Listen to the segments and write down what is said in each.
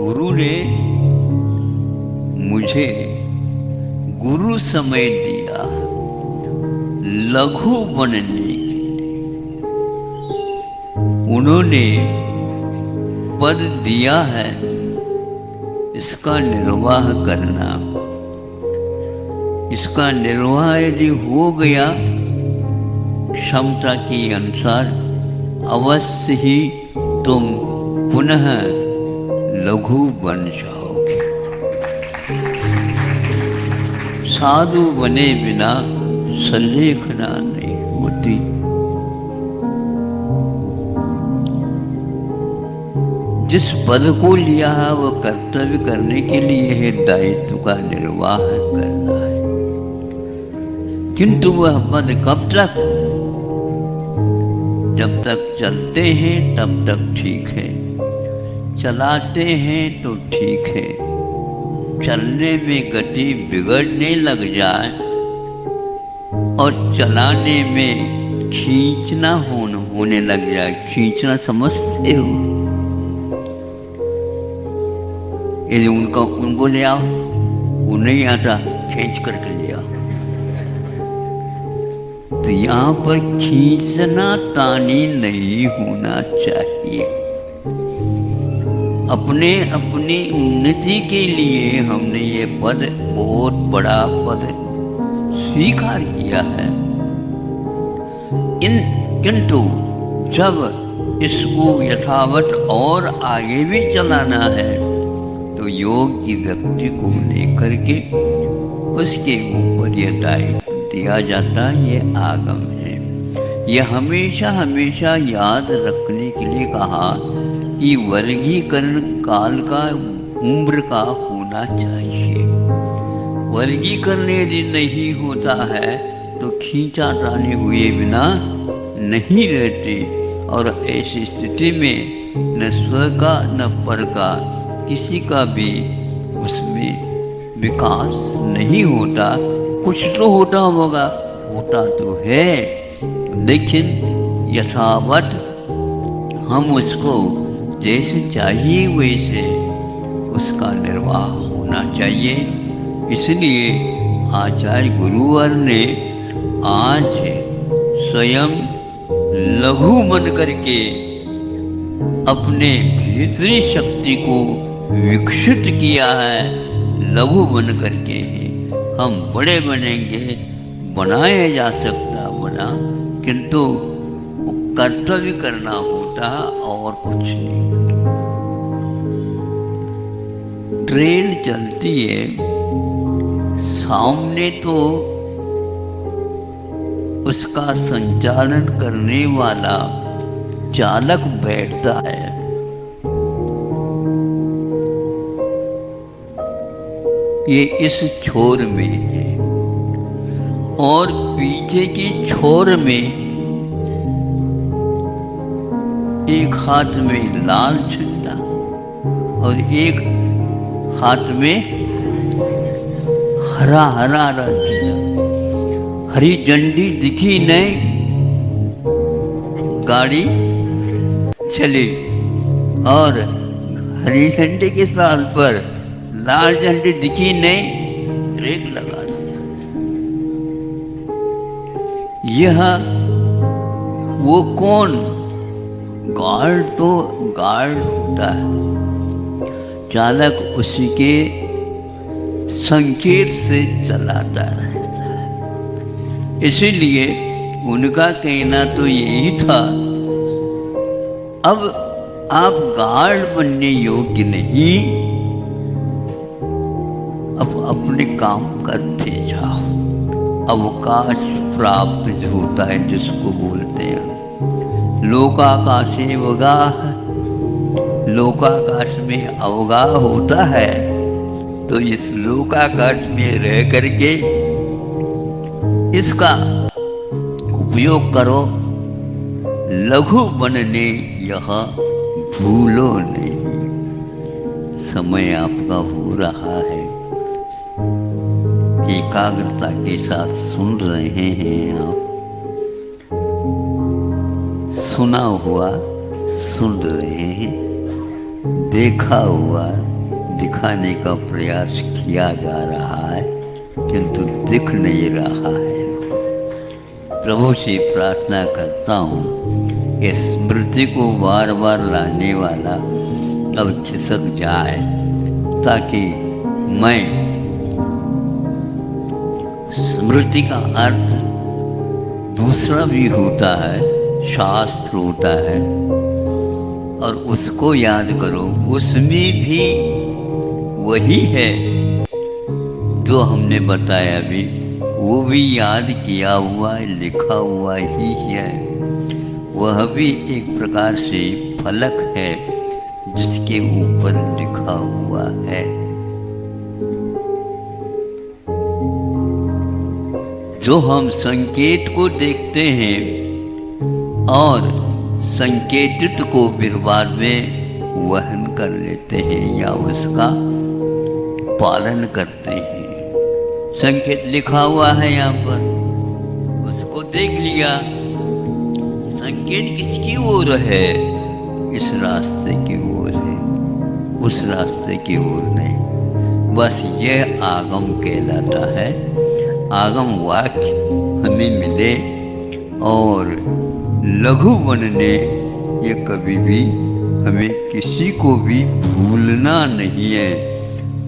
गुरु ने मुझे गुरु समय दिया लघु बनने के लिए। उन्होंने पद दिया है इसका निर्वाह करना। इसका निर्वाह यदि हो गया क्षमता के अनुसार, अवश्य ही तुम पुनः लघु बन जाओगे। साधु बने बिना संलेखना नहीं होती। जिस पद को लिया है वह कर्तव्य करने के लिए है, दायित्व का निर्वाह करना है। किंतु वह पद कब तक? जब तक चलते हैं तब तक ठीक है, चलाते हैं तो ठीक है। चलने में गति बिगड़ने लग जाए और चलाने में खींचना होने लग जाए। खींचना समझते हो? यदि उनको ले आओ, वो नहीं आता, खींच करके ले आओ। तो यहाँ पर खींचना तानी नहीं होना चाहिए। अपने अपनी उन्नति के लिए हमने ये पद, बहुत बड़ा पद स्वीकार किया है। किंतु जब इसको यथावत और आगे भी चलाना है तो योग की व्यक्ति को लेकर के उसके ऊपर यह दायित्व दिया जाता है। ये आगम है। यह हमेशा हमेशा याद रखने के लिए कहा कि वर्गीकरण काल का, उम्र का होना चाहिए। वर्गीकरण यदि नहीं होता है तो खींचा ताने हुए बिना नहीं रहते, और ऐसी स्थिति में न स्व का न पर का किसी का भी उसमें विकास नहीं होता। कुछ तो होता होगा, होता तो है, लेकिन यथावत हम उसको जैसे चाहिए वैसे उसका निर्वाह होना चाहिए। इसलिए आचार्य गुरुवर ने आज स्वयं लघु बन करके अपने भीतरी शक्ति को विकसित किया है। लघु बन करके हम बड़े बनेंगे, बनाया जा सकता बना, किंतु कर्तव्य करना होता और कुछ नहीं। ट्रेन चलती है, सामने तो उसका संचालन करने वाला चालक बैठता है, ये इस छोर में है, और पीछे की छोर में एक हाथ में लाल झंडा और एक हाथ में हरा हरा झंडा। हरी झंडी दिखी नहीं, गाड़ी चली, और हरी झंडे के स्थान पर लाल झंडी दिखी नहीं, ब्रेक लगा दिया। यह वो कौन? गार्ड तो गार्ड होता है, चालक उसी के संकेत से चलाता रहता है। इसीलिए उनका कहना तो यही था, अब आप गार्ड बनने योग्य नहीं, अब अपने काम करते जाओ। अवकाश प्राप्त जो होता है जिसको बोलते हैं लोकाकाशे अवगाह, लोकाकाश में अवगाह होता है। तो इस लोकाकाश में रह करके इसका उपयोग करो। लघु बनने यह भूलो नहीं। समय आपका हो रहा है, एकाग्रता के साथ सुन रहे हैं आप, सुना हुआ सुन रहे हैं। देखा हुआ दिखाने का प्रयास किया जा रहा है, किंतु दिख नहीं रहा है। प्रभु से प्रार्थना करता हूँ कि स्मृति को बार बार लाने वाला अब खिसक जाए, ताकि मैं स्मृति का अर्थ दूसरा भी होता है, शास्त्र होता है, और उसको याद करो। उसमें भी वही है जो हमने बताया अभी, वो भी याद किया हुआ लिखा हुआ ही है। वह भी एक प्रकार से फलक है जिसके ऊपर लिखा हुआ है। जो हम संकेत को देखते हैं और संकेतित को फिर बाद में वहन कर लेते हैं या उसका पालन करते हैं। संकेत लिखा हुआ है यहाँ पर, उसको देख लिया। संकेत किसकी ओर है? इस रास्ते की ओर है, उस रास्ते की ओर नहीं। बस यह आगम कहलाता है। आगम वाक्य हमें मिले और लघु बनने, ये कभी भी हमें किसी को भी भूलना नहीं है।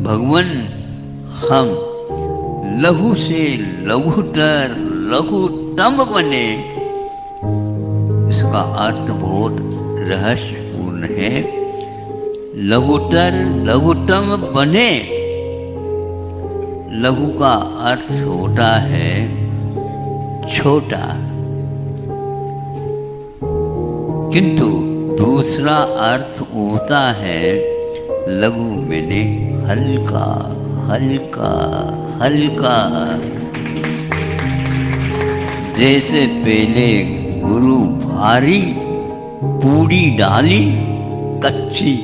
भगवान हम लघु से लघुतर लघुतम बने, इसका अर्थ बहुत रहस्यपूर्ण है। लघुतर लघुतम बने, लघु का अर्थ होता है छोटा, किंतु दूसरा अर्थ होता है लघु मैंने हल्का हल्का हल्का। जैसे पहले गुरु भारी पूड़ी डाली कच्ची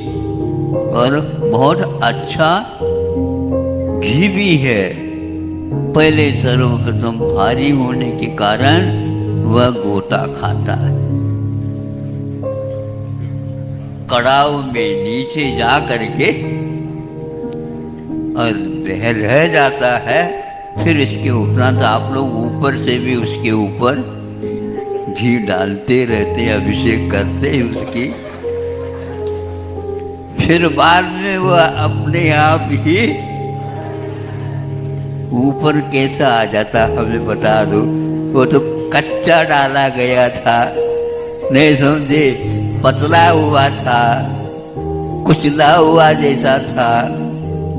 और बहुत अच्छा घी भी है, पहले सर्वप्रथम भारी होने के कारण वह गोता खाता है। कड़ाव में नीचे जा करके और रह जाता है, फिर इसके उपरांत आप लोग ऊपर से भी उसके ऊपर घी डालते रहते, अभिषेक करते हैं उसकी। फिर बाद में वह अपने आप ही ऊपर कैसा आ जाता हमें बता दो। वो तो कच्चा डाला गया था, नहीं समझे, पतला हुआ था, कुचला हुआ जैसा था।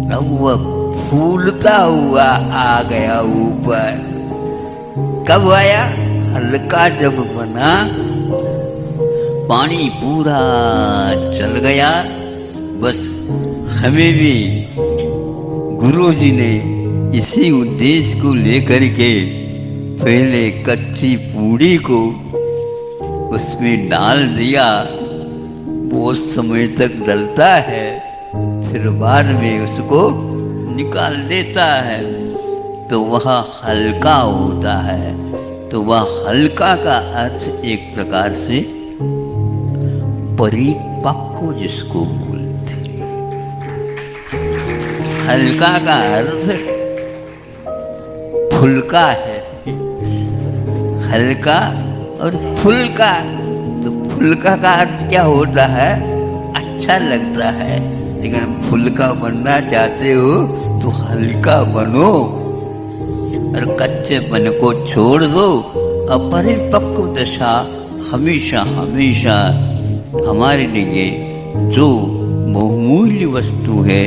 अब वह फूलता हुआ आ गया ऊपर। कब आया? हल्का जब बना, पानी पूरा चल गया। बस हमें भी गुरु जी ने इसी उद्देश्य को लेकर के पहले कच्ची पूड़ी को उसमें डाल दिया। बहुत समय तक डलता है, फिर बाद में उसको निकाल देता है, तो वह हल्का होता है। तो वह हल्का का अर्थ एक प्रकार से परिपक्व जिसको बोलते, हल्का का अर्थ फुल्का है। हल्का और फुल्का, तो फुल्का का अर्थ क्या होता है? अच्छा लगता है। लेकिन फुल्का बनना चाहते हो तो हल्का बनो और कच्चेपन को छोड़ दो। अपरिपक्व दशा हमेशा हमेशा हमारे लिए जो बहुमूल्य वस्तु है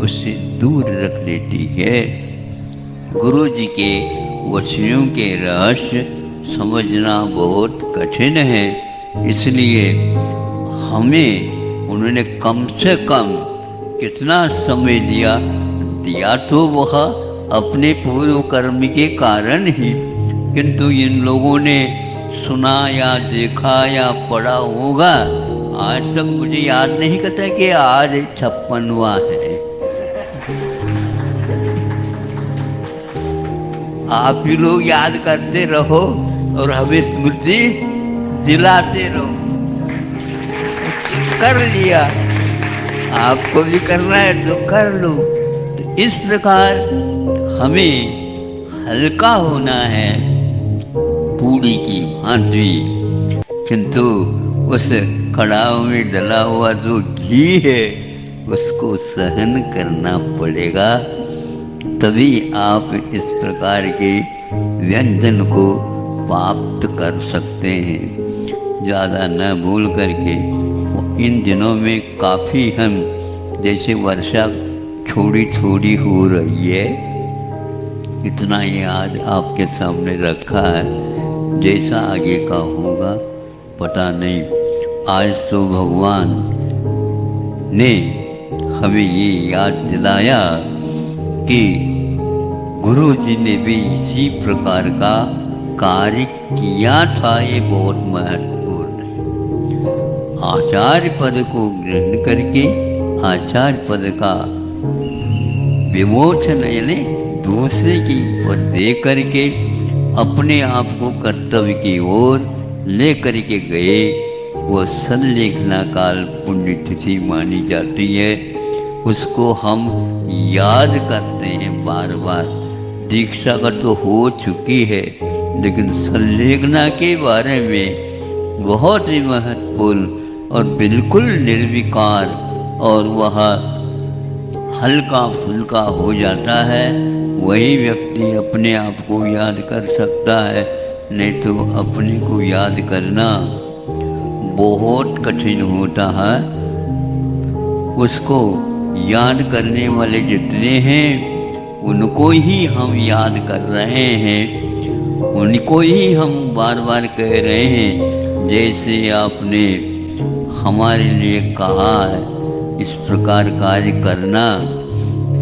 उससे दूर रख देती है। गुरु जी के वचनों के रहस्य समझना बहुत कठिन है, इसलिए हमें उन्होंने कम से कम कितना समय दिया तो वह अपने पूर्व कर्म के कारण ही, किंतु इन लोगों ने सुना या देखा या पढ़ा होगा। आज तक मुझे याद नहीं करता कि आज 56वां है। आप ही लोग याद करते रहो और हमें स्मृति दिलाते रहो। कर लिया, आपको भी करना है तो कर लो। तो इस प्रकार हमें हल्का होना है पूरी की भांति, किंतु उस कड़ाह में डला हुआ जो घी है उसको सहन करना पड़ेगा, तभी आप इस प्रकार के व्यंजन को प्राप्त कर सकते हैं। ज़्यादा न भूल करके इन दिनों में काफ़ी हम जैसे वर्षा थोड़ी थोड़ी हो रही है, इतना ही आज आपके सामने रखा है। जैसा आगे का होगा पता नहीं। आज तो भगवान ने हमें ये याद दिलाया कि गुरु जी ने भी इसी प्रकार का कार्य किया था। ये बहुत महत्वपूर्ण है। आचार्य पद को ग्रहण करके आचार्य पद का विमोचन यानी दूसरे की ओर दे करके अपने आप को कर्तव्य की ओर ले करके गए, वो संलेखना काल पुण्यतिथि मानी जाती है। उसको हम याद करते हैं बार बार। दीक्षा का तो हो चुकी है, लेकिन संलेखना के बारे में बहुत ही महत्वपूर्ण और बिल्कुल निर्विकार, और वह हल्का फुल्का हो जाता है। वही व्यक्ति अपने आप को याद कर सकता है, नहीं तो अपने को याद करना बहुत कठिन होता है। उसको याद करने वाले जितने हैं उनको ही हम याद कर रहे हैं, उनको ही हम बार बार कह रहे हैं। जैसे आपने हमारे लिए कहा है इस प्रकार कार्य करना,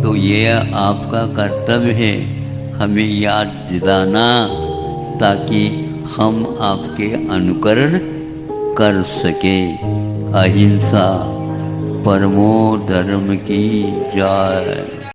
तो ये आपका कर्तव्य है हमें याद दिलाना, ताकि हम आपके अनुकरण कर सके। अहिंसा परमो धर्म की जय।